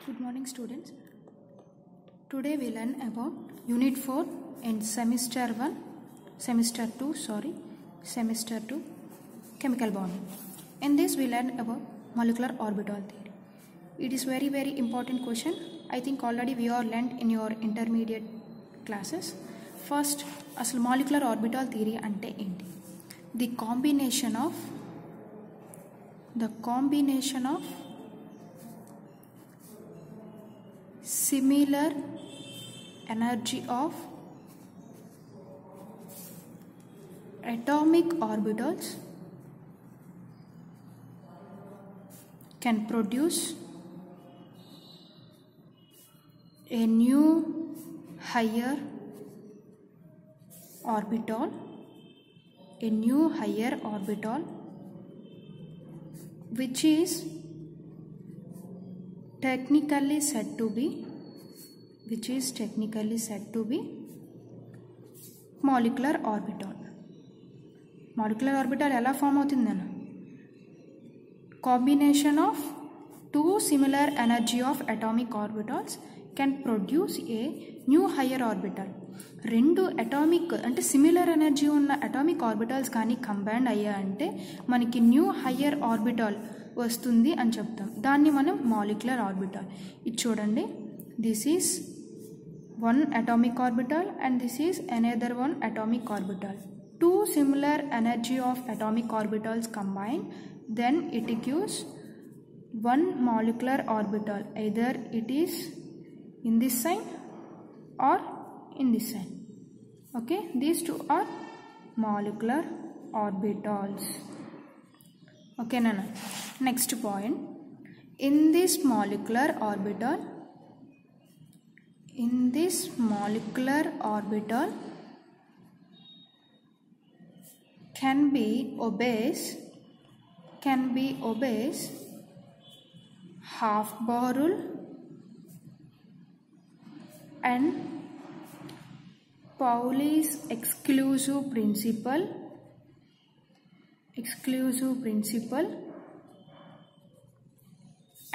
Good morning, students. Today we learn about Unit 4 and Semester 2 chemical bonding. In this we learn about molecular orbital theory. It is very important question. I think already we are learned in your intermediate classes. First, asal molecular orbital theory ante enti? The combination of similar energy of atomic orbitals can produce a new higher orbital, which is technically said to be molecular orbital. Molecular orbital ఎలా form అవుతుందన్న combination of two similar energy of atomic orbitals can produce a new higher orbital. రెండు atomic అంటే similar energy ఉన్న atomic orbitals కానీ combined అయ్యా అంటే మనకి new higher orbital వస్తుంది అని చెప్తాం. దాన్ని మనం మాలిక్యులర్ ఆర్బిటల్. ఇది చూడండి, this is one atomic orbital and this is another one atomic orbital. Two similar energy of atomic orbitals combined, then it gives one molecular orbital. Either it is in this sign or in this sign. Okay, these two are molecular orbitals. Okay, Nana. Next point, in this molecular orbital can be obeyed half barrel and Pauli's exclusive principle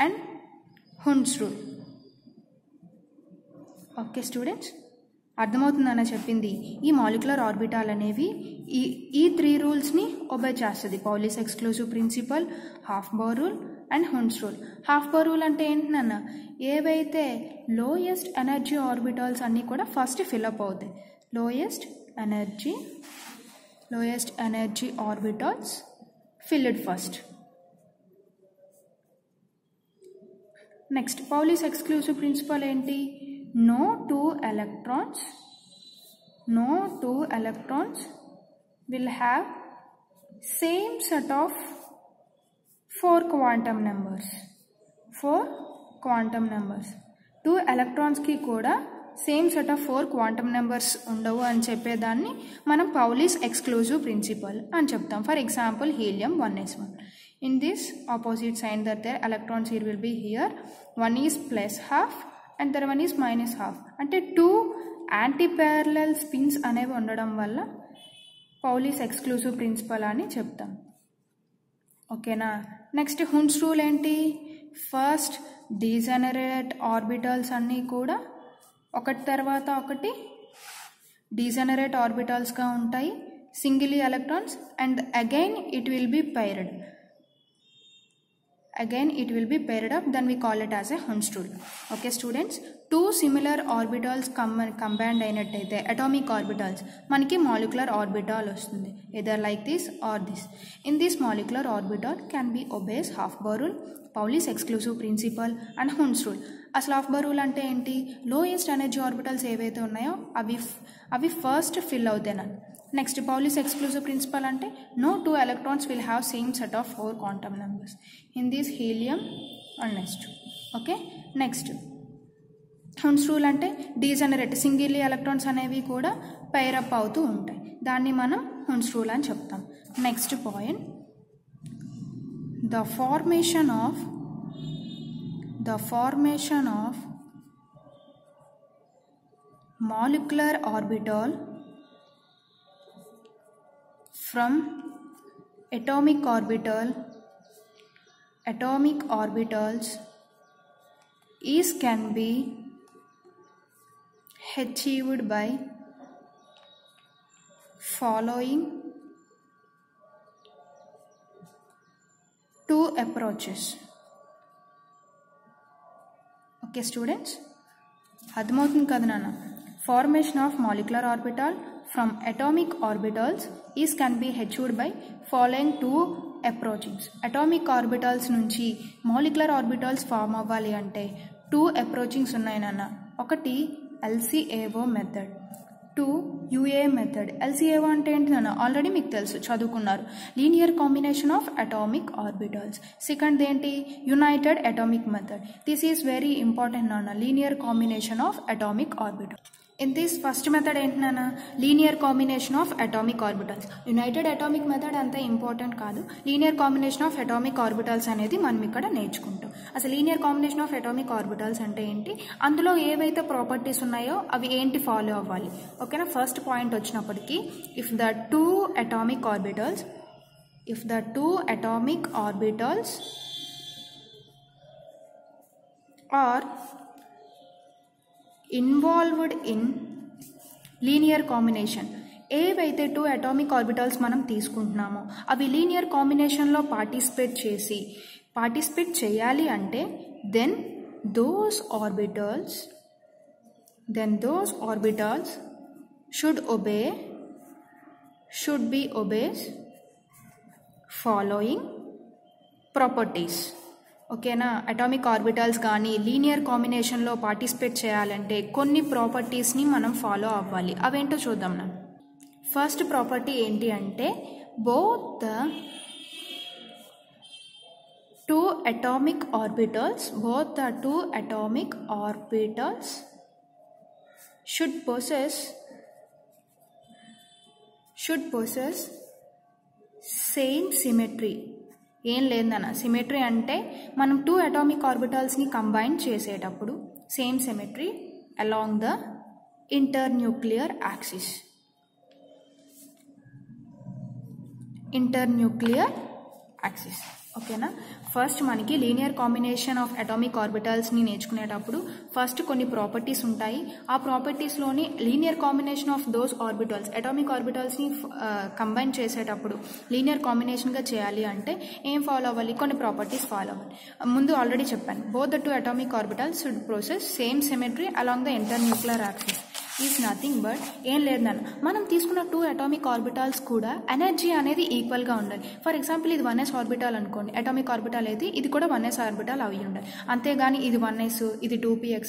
and Hund's rule. Okay students, అర్థమవుతుందన్న చెప్పింది. ఈ molecular orbital అనేవి ఈ three రూల్స్ని obey చేస్తుంది. Pauli's exclusive principle, Aufbau rule and Hund's rule. Aufbau rule అంటే ఏంటన్నా, ఏవైతే లోయెస్ట్ ఎనర్జీ ఆర్బిటాల్స్ అన్నీ కూడా ఫస్ట్ ఫిల్అప్ అవుతాయి. Lowest energy orbitals filled first. Next Pauli's exclusive principle ఏంటి? No two electrons will have same set of four quantum numbers. Two electrons ki kuda same set of four quantum numbers undavu అని చెప్పేదాన్ని మనం పౌలిస్ exclusive principle అని చెప్తాం. For example helium 1s1. In this opposite sign that their electrons here will be here. One is plus half and the other one is minus half. అంటే two anti parallel spins అనేవి ఉండడం వల్ల Pauli's exclusive principle అని చెప్తాం. ఓకేనా? Next Hund's rule ఏంటి? First degenerate orbitals అన్నీ కూడా ఒకటి తర్వాత ఒకటి డీజనరేట్ ఆర్బిటల్స్గా ఉంటాయి, single electrons, and again it will be paired. up, then we call it as a Hund's rule. Okay students, two similar orbitals combined అయినట్టయితే atomic orbitals మనకి molecular orbital వస్తుంది, either like this or this. In this molecular orbital can be obeys half bar rule, Pauli's exclusive principle and Hund's rule. అసలు half bar rule అంటే ఏంటి? Lowest energy orbitals ఏవైతే ఉన్నాయో అవి first fill అవుతాయి. Next Pauli's exclusive principal అంటే no two electrons will have same set of four quantum numbers. In this helium and next. Okay, next Hund's rule అంటే degenerate single electrons అనేవి కూడా pair up అవుతూ ఉంటాయి, దాన్ని మనం హున్స్ రూల్ అని చెప్తాం. Next point, the formation of molecular orbital from atomic orbitals is can be achieved by following two approaches. Okay students, అర్థమవుతుంది కదా నాన్న? Formation of molecular orbital from atomic orbitals is can be achieved by following two approaches. Atomic orbitals నుంచి molecular orbitals form అవ్వాలి అంటే two approachings ఉన్నాయి నాన్న. ఒకటి LCAO method, 2 UA method. LCAO అంటే ఏంటి నాన్న? ఆల్రెడీ మీకు తెలుసు, చదువుకున్నారు. Linear combination of atomic orbitals. Second ఏంటి? United atomic method. This is very important నాన్న, linear combination of atomic orbital. In this first method ఏంటి నాన్న? Linear combination of atomic orbitals. United atomic method అంత important కాదు, linear combination of atomic orbitals అనేది మనం ఇక్కడ నేర్చుకుంటాం. అసలు linear combination of atomic orbitals అంటే ఏంటి, అందులో ఏవైతే ప్రాపర్టీస్ ఉన్నాయో అవి ఏంటి ఫాలో అవ్వాలి. ఓకేనా? ఫస్ట్ పాయింట్ వచ్చినప్పటికీ, if the two atomic orbitals are involved in linear combination, ఏవైతే టూ అటామిక్ ఆర్బిటల్స్ మనం తీసుకుంటున్నామో అవి లీనియర్ కాంబినేషన్లో పార్టిసిపేట్ చేయాలి అంటే then those orbitals should be obeys following properties. ఓకేనా? అటామిక్ ఆర్బిటల్స్ కానీ లీనియర్ కాంబినేషన్లో పార్టిసిపేట్ చేయాలంటే కొన్ని ప్రాపర్టీస్ని మనం ఫాలో అవ్వాలి. అవేంటో చూద్దాం నా. ఫస్ట్ ప్రాపర్టీ ఏంటి అంటే, both the two atomic orbitals should possess same symmetry. ఏం లేదన్న, సిమెట్రీ అంటే మనం టూ అటామిక్ ఆర్బిటల్స్ని కంబైన్ చేసేటప్పుడు same symmetry along the internuclear axis. ఓకేనా? ఫస్ట్ మనకి లీనియర్ కాంబినేషన్ ఆఫ్ అటామిక్ ఆర్బిటల్స్ని నేర్చుకునేటప్పుడు ఫస్ట్ కొన్ని ప్రాపర్టీస్ ఉంటాయి. ఆ ప్రాపర్టీస్లోని linear combination of those orbitals, atomic ఆర్బిటల్స్ని కంబైన్ చేసేటప్పుడు లీనియర్ కాంబినేషన్గా చేయాలి అంటే ఏం ఫాలో అవ్వాలి? కొన్ని ప్రాపర్టీస్ ఫాలో అవ్వాలి. ముందు ఆల్రెడీ చెప్పాను, both the two atomic orbitals should process same symmetry along the internuclear axis. Is nothing but ఏం లేదన్న, మనం తీసుకున్న టూ అటామిక్ ఆర్బిటల్స్ కూడా ఎనర్జీ అనేది ఈక్వల్గా ఉండాలి. ఫర్ ఎగ్జాంపుల్ ఇది 1s ఆర్బిటల్ అనుకోండి, అటామిక్ ఆర్బిటల్ అయితే ఇది కూడా 1s ఆర్బిటల్ అవి ఉండాలి. అంతేగాని ఇది 1s ఇది 2px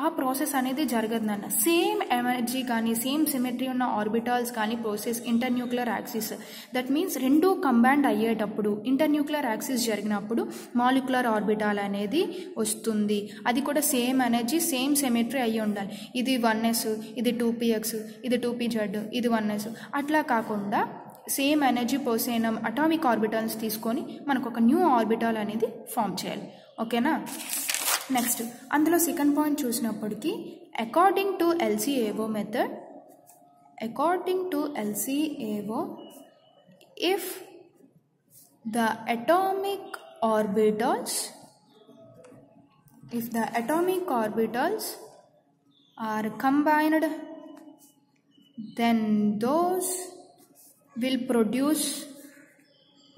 ఆ ప్రాసెస్ అనేది జరగదన్న. సేమ్ ఎనర్జీ కానీ సేమ్ సిమెట్రీ ఉన్న ఆర్బిటల్స్ కానీ process internuclear axis. That means రెండు కంబైండ్ అయ్యేటప్పుడు ఇంటర్న్యూక్లియర్ యాక్సిస్ జరిగినప్పుడు మాలిక్యులర్ ఆర్బిటల్ అనేది వస్తుంది. అది కూడా సేమ్ ఎనర్జీ సేమ్ సిమెట్రీ అయ్యి ఉండాలి. ఇది 1s ఇది 2px ఇది 2pz ఇది 1s అట్లా కాకుండా సేమ్ ఎనర్జీ పోసిన అటామిక్ ఆర్బిటల్స్ తీసుకొని మనకు ఒక న్యూ ఆర్బిటల్ అనేది ఫామ్ చేయాలి. ఓకేనా? నెక్స్ట్ అందులో సెకండ్ పాయింట్ చూసినప్పటికీ, according to LCAO method, if the atomic orbitals are combined, then those will produce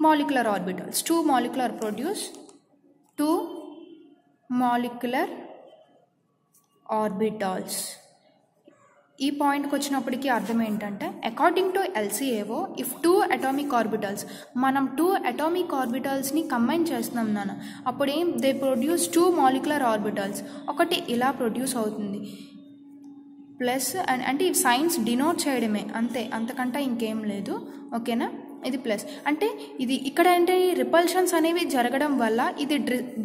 molecular orbitals. Two molecular orbitals. ఈ పాయింట్కి వచ్చినప్పటికీ అర్థం ఏంటంటే, according to LCAO if two atomic orbitals, మనం టూ అటామిక్ ఆర్బిటల్స్ని combine చేస్తున్నాం నాన్న, అప్పుడు they produce two molecular orbitals. ఒకటి ఇలా ప్రొడ్యూస్ అవుతుంది, ప్లస్ అంటే ఈ సైన్స్ డినోట్ చేయడమే అంతే, అంతకంటే ఇంకేం లేదు. ఓకేనా? ఇది ప్లస్ అంటే ఇది ఇక్కడ అంటే రిపల్షన్స్ అనేవి జరగడం వల్ల ఇది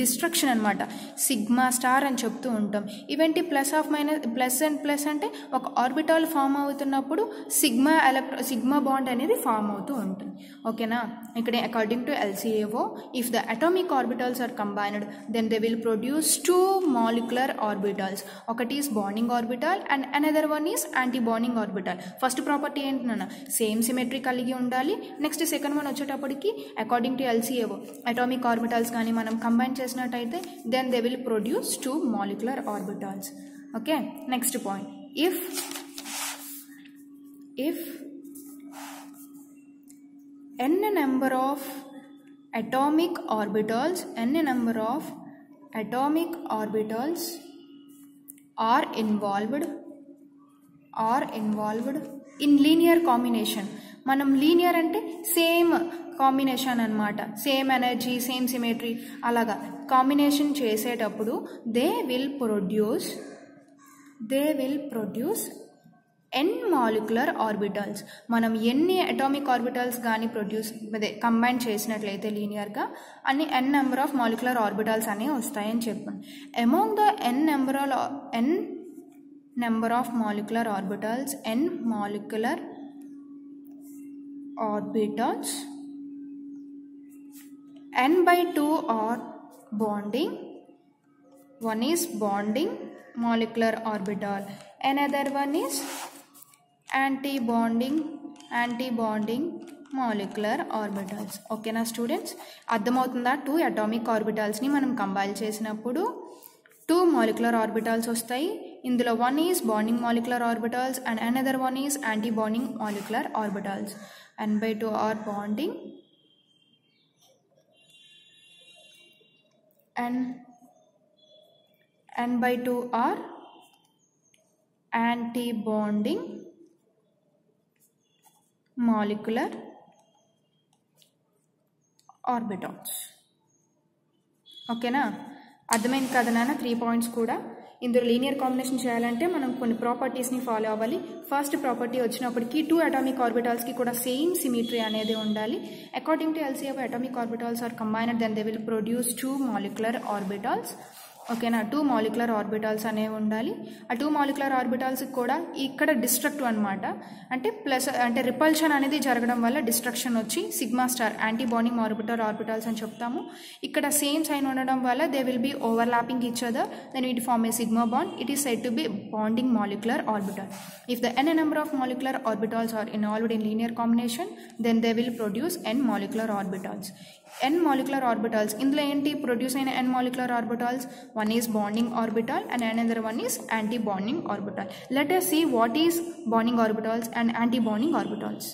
డిస్ట్రక్షన్ అనమాట. సిగ్మా స్టార్ అని చెప్తూ ఉంటాం. ఇవేంటి ప్లస్ అండ్ ప్లస్ అంటే ఒక ఆర్బిటాల్ ఫామ్ అవుతున్నప్పుడు సిగ్మా బాండ్ అనేది ఫామ్ అవుతూ ఉంటుంది. ఓకేనా? ఇక్కడ according to LCAO if the atomic orbitals are combined then they will produce two molecular orbitals. ఒకటి is bonding orbital and another one is anti bonding orbital. First property ఏంటన్నా same symmetry కలిగి ఉండాలి, next second one వచ్చేటప్పటికి according to LCAO atomic orbitals కానీ మనం combine చేసినట్టయితే then they will produce 2 molecular orbitals. Okay, next point, if n number of atomic orbitals are involved in linear combination. మనం linear అంటే same combination అన్నమాట, same energy same symmetry అలాగా combination చేసేటప్పుడు they will produce n molecular orbitals. మనం ఎన్ని atomic orbitals కానీ combine చేసినట్లయితే లీనియర్గా అన్ని n number of molecular orbitals అనేవి వస్తాయని చెప్పండి. Among the n number of molecular orbitals n/2 are bonding. One is bonding molecular orbital, another one is anti-bonding molecular orbitals. ఓకేనా students, అర్థమవుతుందా? 2 అటామిక్ ఆర్బిటల్స్ని మనం combine చేసినప్పుడు 2 మాలిక్యులర్ ఆర్బిటల్స్ వస్తాయి. ఇందులో one is bonding molecular orbitals and another one is anti-bonding molecular orbitals. n/2 are bonding and n/2 are anti-bonding molecular orbitals. ఓకేనా, అర్థమైంది కదా నాన్న? 3 పాయింట్స్ కూడా. ఇందులో లీనియర్ కాంబినేషన్ చేయాలంటే మనం కొన్ని ప్రాపర్టీస్ని ఫాలో అవ్వాలి. ఫస్ట్ ప్రాపర్టీ వచ్చినప్పటికీ 2 అటామిక్ ఆర్బిటాల్స్కి కూడా సేమ్ సిమెట్రీ అనేది ఉండాలి. According to LCAO atomic orbitals are combined then they will produce 2 molecular orbitals. ఓకేనా, 2 మాలిక్యులర్ ఆర్బిటాల్స్ అనేవి ఉండాలి. ఆ 2 మాలిక్యులర్ ఆర్బిటాల్స్ కూడా ఇక్కడ డిస్ట్రక్టివ్ అనమాట, అంటే ప్లస్ అంటే రిపల్షన్ అనేది జరగడం వల్ల డిస్ట్రక్షన్ వచ్చి sigma star anti bonding orbitals అని చెప్తాము. ఇక్కడ సేమ్ సైన్ ఉండడం వల్ల they will be overlapping each other, then it form a sigma bond. It is said to be bonding molecular orbital. If the n number of molecular orbitals are involved in linear combination then they will produce n molecular orbitals. n molecular orbitals, ఇందులో ఏంటి produce అయిన n molecular orbitals? One is bonding orbital and another one is anti-bonding orbital. Let us see what is bonding orbitals and anti-bonding orbitals.